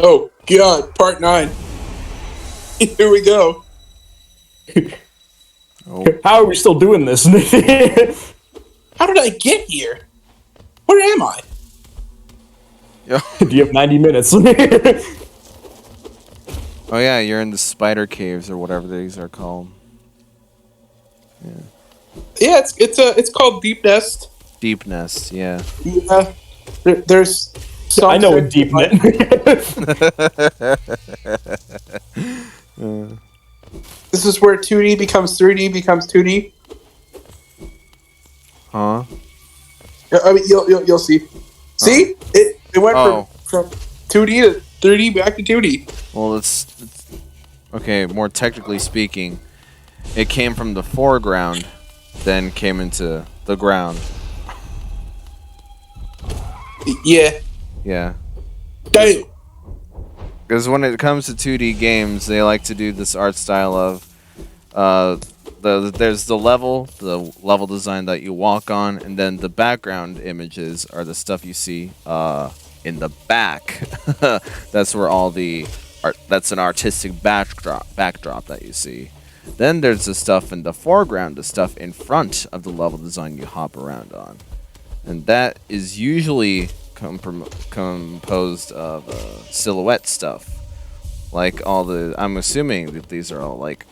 Oh, God, part 9. Here we go. Oh. How are we still doing this? How did I get here? Where am I? Do you have 90 minutes? Oh yeah, you're in the spider caves or whatever these are called. Yeah, it's called Deep Nest. Deep Nest, yeah. Yeah, there's. I know a deep net. This is where 2D becomes 3D becomes 2D. Huh? I mean, you'll see. See, it went from 2D to 3D back to 2D. Well, it's okay. More technically speaking, it came from the foreground, then came into the ground. Yeah. Yeah. Damn. Because when it comes to 2D games, they like to do this art style of there's the level design that you walk on, and then the background images are the stuff you see in the back. That's where all the art. That's an artistic backdrop that you see. Then there's the stuff in the foreground, the stuff in front of the level design you hop around on, and that is usually composed of silhouette stuff, like all the. I'm assuming that these are all like.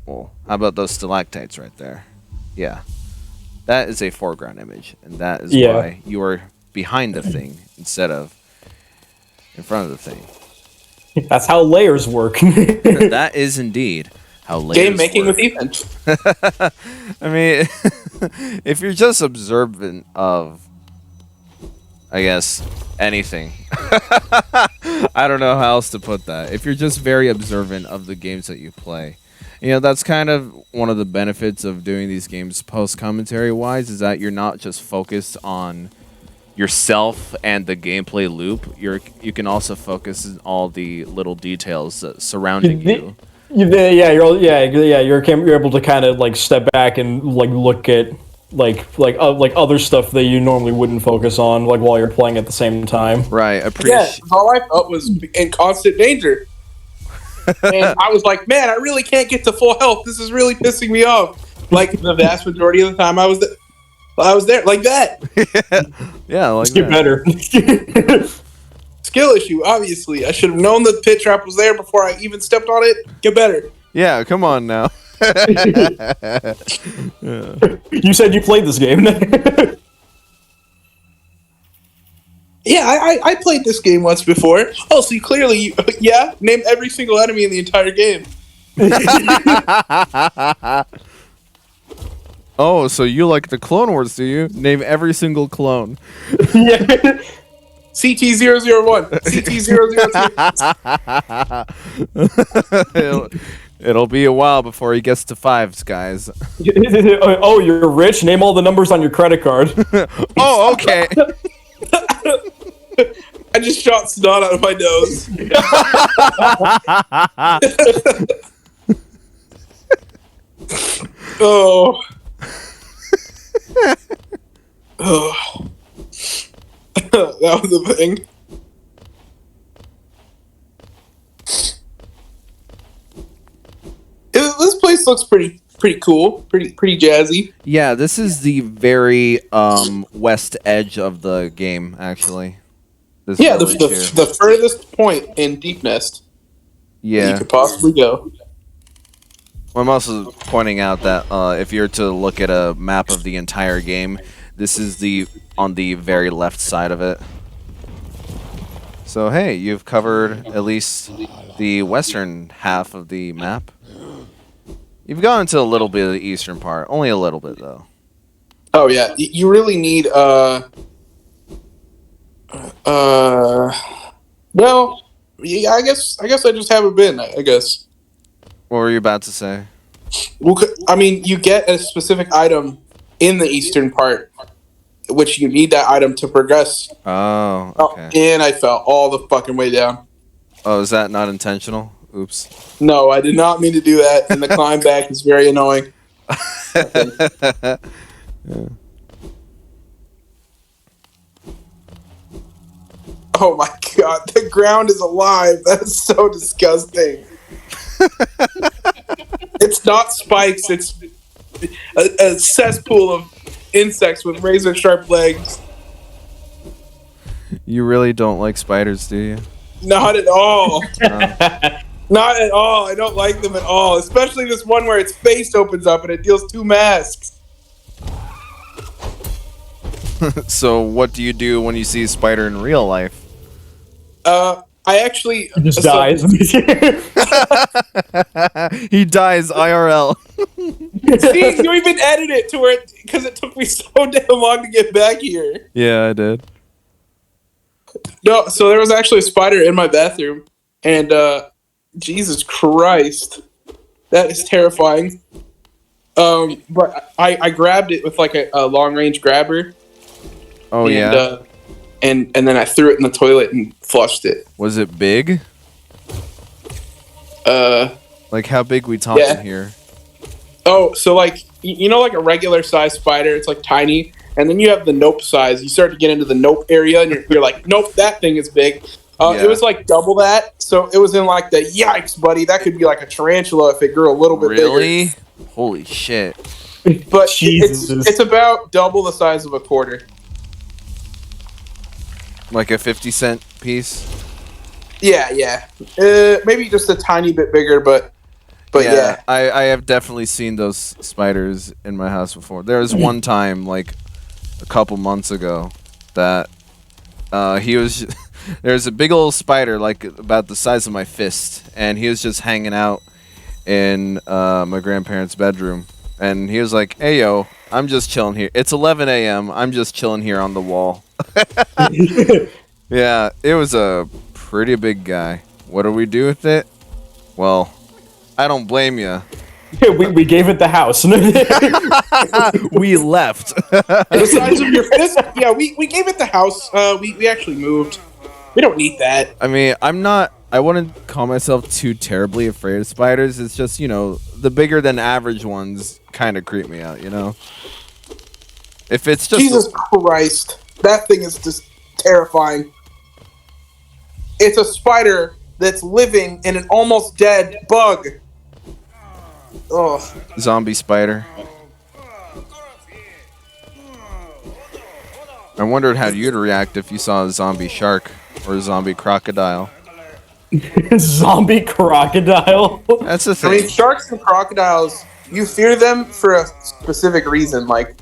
Well, how about those stalactites right there? Yeah, that is a foreground image, and that is why you are behind the thing instead of in front of the thing. That's how layers work. That is indeed how layers Game making work. with Ethan. I mean, if you're just observant of, I guess, anything. I don't know how else to put that. If you're just very observant of the games that you play, you know, that's kind of one of the benefits of doing these games post-commentary wise, is that you're not just focused on yourself and the gameplay loop. You can also focus on all the little details surrounding you. You're able to kind of like step back and like look at like other stuff that you normally wouldn't focus on like while you're playing at the same time. Right. Yeah, all I felt was in constant danger. And I was like, man, I really can't get to full health. This is really pissing me off. Like the vast majority of the time I was there like that. Yeah, like Let's get better. Skill issue, obviously. I should have known the pit trap was there before I even stepped on it. Get better. Yeah, come on now. You said you played this game. Yeah, I played this game once before. Oh, so you clearly, name every single enemy in the entire game. Oh, so you like the Clone Wars, do you? Name every single clone. Yeah. CT001, CT002. It'll be a while before he gets to 5s, guys. Oh, you're rich? Name all the numbers on your credit card. Oh, okay. I just shot snot out of my nose. Oh. Oh. That was a thing. This place looks pretty cool, pretty jazzy. Yeah, this is the very west edge of the game, actually. This the furthest point in Deep Nest. Yeah, you could possibly go. I'm also pointing out that if you're to look at a map of the entire game, this is on the very left side of it. So hey, you've covered at least the western half of the map. You've gone to a little bit of the eastern part, only a little bit though. Oh yeah, you really need well, yeah, I guess I just haven't been. I guess. What were you about to say? Well, I mean, you get a specific item in the eastern part, which you need that item to progress. Oh, okay. And I fell all the fucking way down. Oh, is that not intentional? Oops. No, I did not mean to do that, and the climb back is very annoying. Yeah. Oh my god, the ground is alive. That is so disgusting. It's not spikes, it's a cesspool of insects with razor sharp legs. You really don't like spiders, do you? Not at all. No. Not at all. I don't like them at all. Especially this one where its face opens up and it deals 2 masks. So what do you do when you see a spider in real life? I actually He just so- dies. He dies IRL. See, you even edit it to where because it took me so damn long to get back here. Yeah, I did. No, so there was actually a spider in my bathroom, and Jesus Christ, that is terrifying. But I grabbed it with like a long range grabber. Oh yeah. And then I threw it in the toilet and flushed it. Was it big? Like how big we talking Yeah. here? Oh, so like you know, like a regular size spider, it's like tiny, and then you have the nope size. You start to get into the nope area, and you're like, nope, that thing is big. Yeah. It was like double that, so it was in like the yikes, buddy. That could be like a tarantula if it grew a little bit Really? bigger. Holy shit. But Jesus. it's about double the size of a quarter. Like a 50-cent piece? Yeah. Maybe just a tiny bit bigger, but yeah. I have definitely seen those spiders in my house before. There was one time, like a couple months ago, that he was there's a big old spider like about the size of my fist, and he was just hanging out in my grandparents' bedroom, and he was like, "Hey yo, I'm just chilling here. It's 11 a.m. I'm just chilling here on the wall." Yeah, it was a pretty big guy. What do we do with it? Well, I don't blame you. we gave it the house. We left. The size of your fist? Yeah, we gave it the house. We actually moved. We don't need that. I mean, I wouldn't call myself too terribly afraid of spiders. It's just, you know, the bigger than average ones kind of creep me out, you know? If it's just... Jesus Christ. That thing is just terrifying. It's a spider that's living in an almost dead bug. Ugh. Zombie spider. I wondered how you'd react if you saw a zombie shark or a zombie crocodile. Zombie crocodile. That's the I thing. mean, sharks and crocodiles, you fear them for a specific reason. Like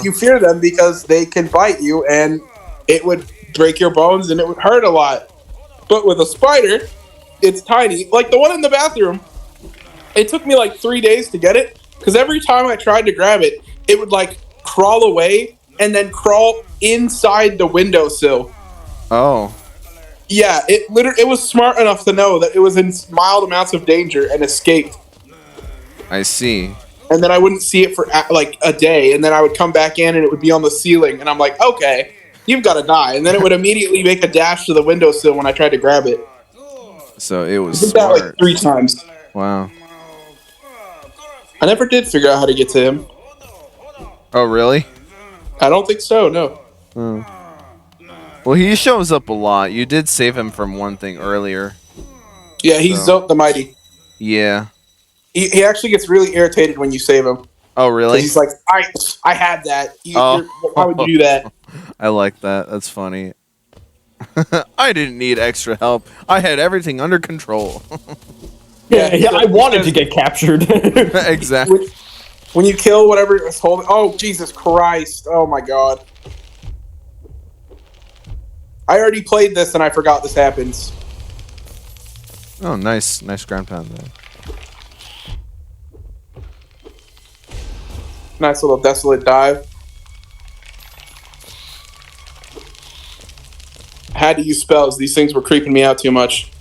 you fear them because they can bite you and it would break your bones and it would hurt a lot. But with a spider, it's tiny. Like the one in the bathroom, it took me like 3 days to get it because every time I tried to grab it, it would like crawl away and then crawl inside the windowsill. Oh. Yeah, it was smart enough to know that it was in mild amounts of danger and escaped. I see. And then I wouldn't see it for like a day, and then I would come back in and it would be on the ceiling, and I'm like, okay, you've got to die. And then it would immediately make a dash to the windowsill when I tried to grab it. So it I was did that smart. like 3 times. Wow. I never did figure out how to get to him. Oh, really? I don't think so, no. Oh. Well, he shows up a lot. You did save him from one thing earlier. Yeah, he's So- Zote the Mighty. Yeah. He actually gets really irritated when you save him. Oh, really? He's like, I had that. Oh. Why would you do that? I like that. That's funny. I didn't need extra help. I had everything under control. Yeah, I wanted to get captured. Exactly. When you kill whatever is holding... Oh, Jesus Christ. Oh, my God. I already played this and I forgot this happens. Oh, nice ground pound there. Nice little desolate dive. I had to use spells. These things were creeping me out too much.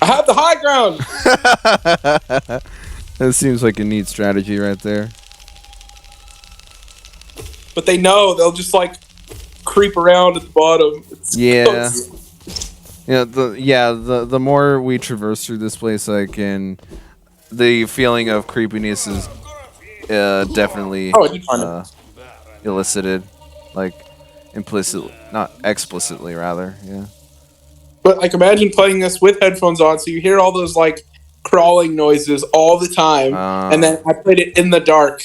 I have the high ground! That seems like a neat strategy right there. But they know they'll just like creep around at the bottom. It's Yeah. The more we traverse through this place, the feeling of creepiness is definitely Oh, I did find it. elicited, like implicitly, not explicitly, rather. Yeah. But like, imagine playing this with headphones on, so you hear all those like crawling noises all the time, and then I played it in the dark.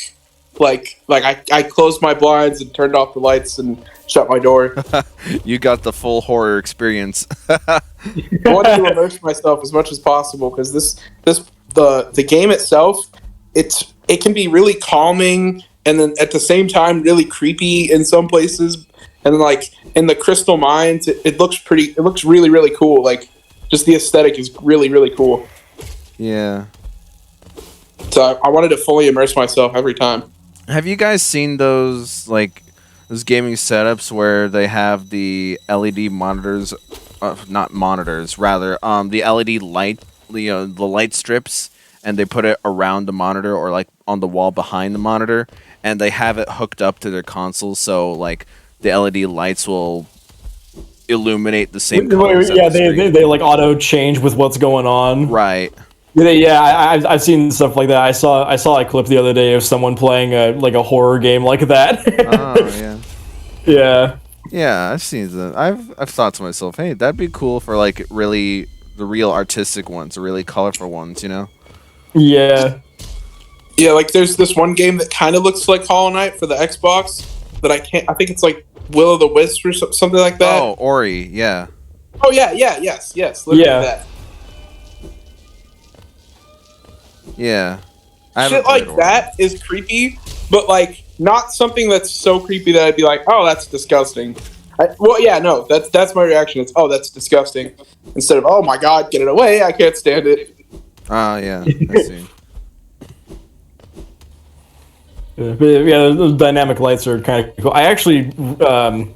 Like I closed my blinds and turned off the lights and shut my door. You got the full horror experience. I wanted to immerse myself as much as possible because the game itself, it can be really calming and then at the same time really creepy in some places. And then like in the Crystal Mines, it looks really, really cool. Like just the aesthetic is really, really cool. Yeah. So I wanted to fully immerse myself every time. Have you guys seen those gaming setups where they have the LED monitors, not monitors, rather, the LED light, the light strips, and they put it around the monitor or like on the wall behind the monitor, and they have it hooked up to their console, so like the LED lights will illuminate the same colors. Yeah, they like auto change with what's going on. Right. Yeah, I've seen stuff like that. I saw a clip the other day of someone playing a horror game like that. Oh yeah. Yeah. Yeah, I've seen that. I've thought to myself, hey, that'd be cool for like really the real artistic ones, the really colorful ones, you know? Yeah. Yeah, like there's this one game that kind of looks like Hollow Knight for the Xbox that I think it's like Will of the Wisp or something like that. Oh, Ori, yeah. Oh yeah, yes. Look at that. Yeah. Shit like that is creepy, but like not something that's so creepy that I'd be like, oh, that's disgusting. That's my reaction. It's, oh, that's disgusting. Instead of, oh my god, get it away, I can't stand it. Oh, yeah, I see. Yeah, the dynamic lights are kind of cool. I actually, I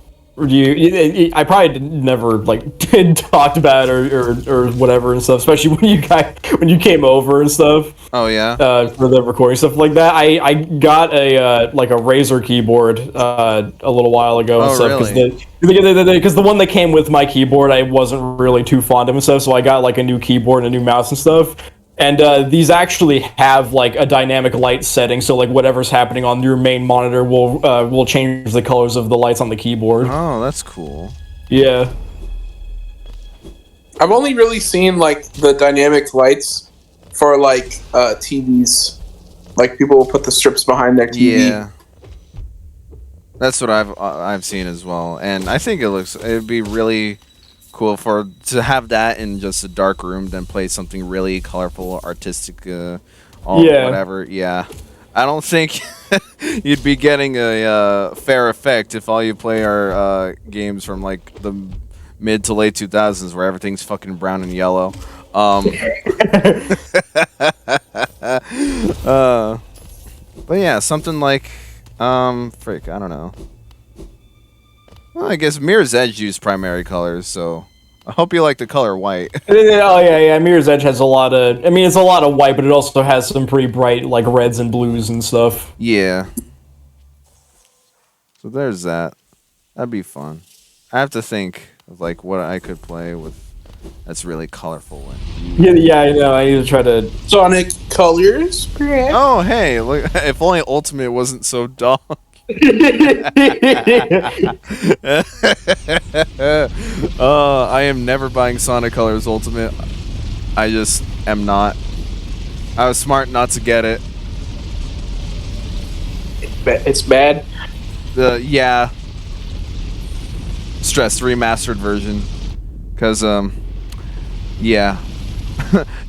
probably never like talked about it or whatever and stuff. Especially when you came over and stuff. Oh yeah. For the recording stuff like that, I got a like a Razer keyboard a little while ago and stuff because the one that came with my keyboard I wasn't really too fond of and stuff. So I got like a new keyboard and a new mouse and stuff. And these actually have like a dynamic light setting, so like whatever's happening on your main monitor will change the colors of the lights on the keyboard. Oh, that's cool. Yeah. I've only really seen like the dynamic lights for like TVs. Like people will put the strips behind their TV. Yeah. That's what I've seen as well, and I think it'd be really cool to have that in just a dark room, then play something really colorful, artistic, whatever. Yeah, I don't think you'd be getting a fair effect if all you play are games from like the mid to late 2000s where everything's fucking brown and yellow. But yeah, something like I don't know. Well, I guess Mirror's Edge used primary colors, so I hope you like the color white. Oh yeah. Mirror's Edge has a lot of. I mean, it's a lot of white, but it also has some pretty bright like reds and blues and stuff. Yeah. So there's that. That'd be fun. I have to think of like what I could play with that's really colorful. Yeah, I know. I need to try to Sonic Colors. Perhaps? Oh hey, look! If only Ultimate wasn't so dark. I am never buying Sonic Colors Ultimate. I just am not. I was smart not to get it. It's bad. Yeah. Stress remastered version, because yeah.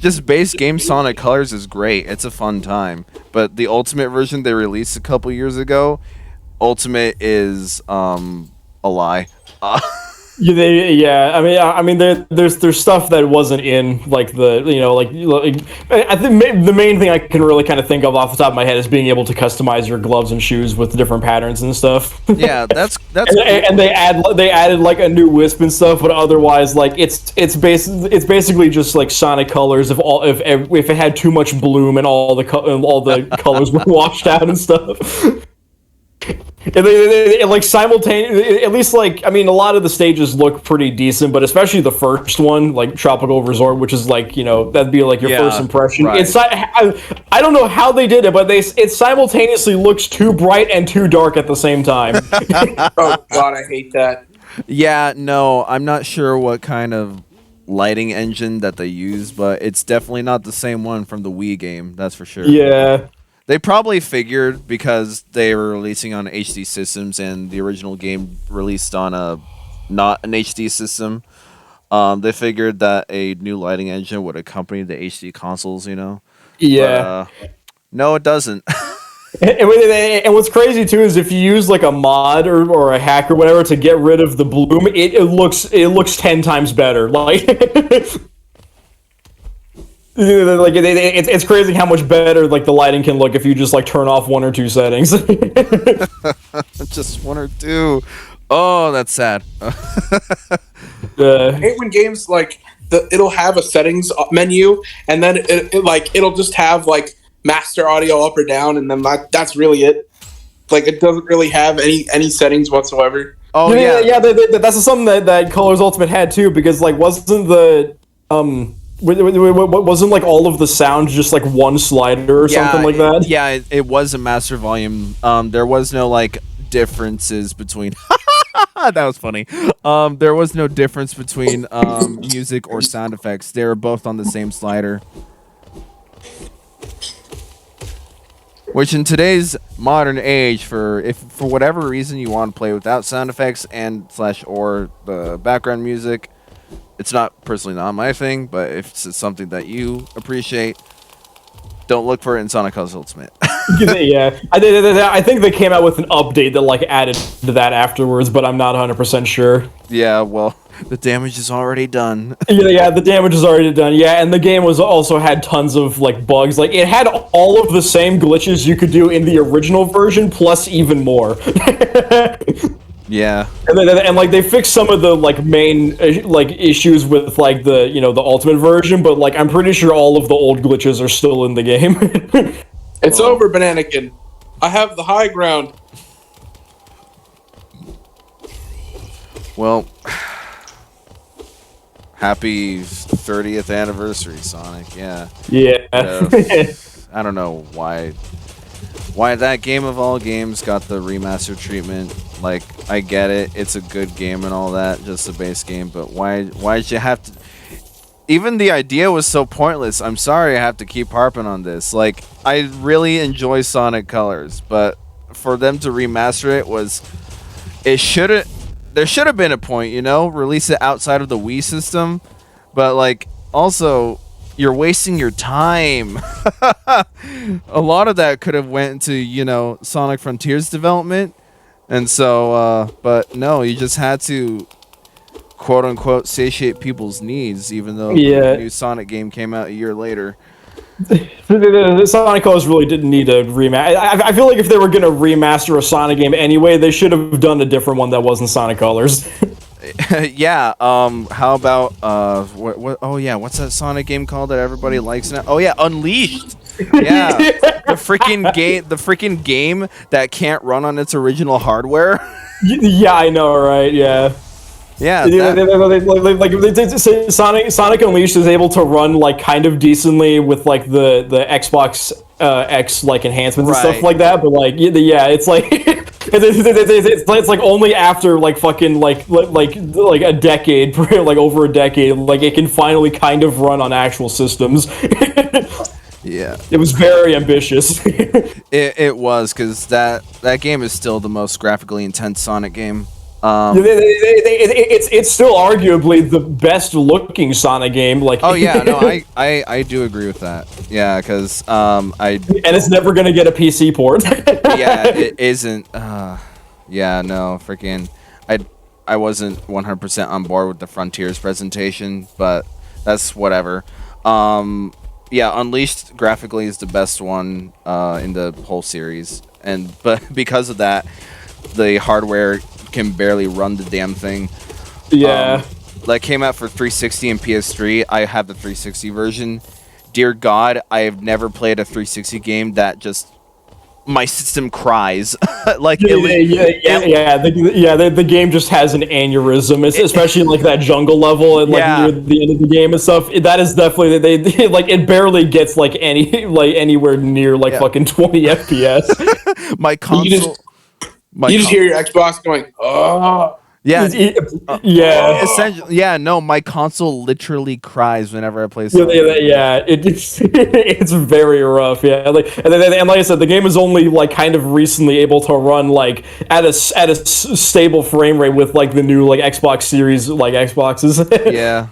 Just base game Sonic Colors is great. It's a fun time. But the Ultimate version they released a couple years ago, Ultimate is a lie. Yeah. I mean, there's stuff that wasn't in like I think the main thing I can really kind of think of off the top of my head is being able to customize your gloves and shoes with different patterns and stuff. Yeah, that's and they added like a new wisp and stuff, but otherwise like it's basically just like Sonic Colors if it had too much bloom and all the colors were washed out and stuff. And like simultaneously, at least like I mean, a lot of the stages look pretty decent, but especially the first one, like Tropical Resort, which is like that'd be like your first impression. Right. I don't know how they did it, but it simultaneously looks too bright and too dark at the same time. Oh God, I hate that. Yeah, no, I'm not sure what kind of lighting engine that they use, but it's definitely not the same one from the Wii game. That's for sure. Yeah. They probably figured because they were releasing on HD systems and the original game released on not an HD system. They figured that a new lighting engine would accompany the HD consoles, Yeah. But, no, it doesn't. And what's crazy too is if you use like a mod or a hack or whatever to get rid of the bloom, it looks 10 times better. Like it's crazy how much better like the lighting can look if you just like turn off 1 or 2 settings. Just 1 or 2. Oh, that's sad. I hate when games like it'll have a settings menu and then it'll just have like master audio up or down and then that's really it. Like it doesn't really have any settings whatsoever. Oh yeah. That's something that Color's Ultimate had too, because like wasn't like all of the sounds just like one slider or something like that? Yeah, it was a master volume. There was no like differences between that was funny. There was no difference between music or sound effects. They were both on the same slider. Which in today's modern age, for whatever reason you want to play without sound effects or the background music, it's personally not my thing, but if it's something that you appreciate, don't look for it in Sonic Ultimate. Yeah, I think they came out with an update that like added to that afterwards, but I'm not 100% sure. Yeah, well, the damage is already done. Yeah, the damage is already done. Yeah, and the game also had tons of like bugs. Like it had all of the same glitches you could do in the original version, plus even more. Yeah, and like they fixed some of the like main like issues with like the the Ultimate version, but like I'm pretty sure all of the old glitches are still in the game. It's over, Bananakin. I have the high ground. Well, happy 30th anniversary, Sonic. Yeah. Yeah. I don't know why that game of all games got the remaster treatment. Like, I get it, it's a good game and all that, just a base game, but why'd you have to... Even the idea was so pointless. I'm sorry I have to keep harping on this. Like, I really enjoy Sonic Colors, but for them to remaster it there should have been a point, release it outside of the Wii system, but like, also, you're wasting your time. A lot of that could have went into, Sonic Frontiers development. And so, but no, you just had to, quote unquote, satiate people's needs, even though the new Sonic game came out a year later. The Sonic Colors really didn't need a remaster. I feel like if they were going to remaster a Sonic game anyway, they should have done a different one that wasn't Sonic Colors. Yeah. How about what? Oh yeah, what's that Sonic game called that everybody likes now? Oh yeah, Unleashed. Yeah, the freaking game that can't run on its original hardware. Yeah, I know, right? Yeah. Yeah. Sonic Unleashed is able to run like kind of decently with like the Xbox X like enhancements and stuff like that, but like it's like it's like only after like fucking like a decade, like over a decade, like it can finally kind of run on actual systems. Yeah, it was very ambitious. It was, because that game is still the most graphically intense Sonic game. It's still arguably the best looking Sonic game. Like, oh yeah, no, I do agree with that. Yeah, because and it's never gonna get a PC port. Yeah, it isn't. Yeah, no, freaking. I wasn't 100% on board with the Frontiers presentation, but that's whatever. Yeah, Unleashed graphically is the best one in the whole series, but because of that, the hardware can barely run the damn thing. Yeah. That came out for 360 and PS3. I have the 360 version. Dear God, I have never played a 360 game that just my system cries. Like The game just has an aneurysm, especially in like that jungle level and like near the end of the game and stuff. That is definitely they like it barely gets like anywhere near like fucking 20 FPS. My console. You just hear your Xbox going, oh. Yeah, Essentially, no, my console literally cries whenever I play. It's very rough. Yeah, and like I said, the game is only like kind of recently able to run like at a stable frame rate with like the new like Xbox Series like Xboxes. Yeah.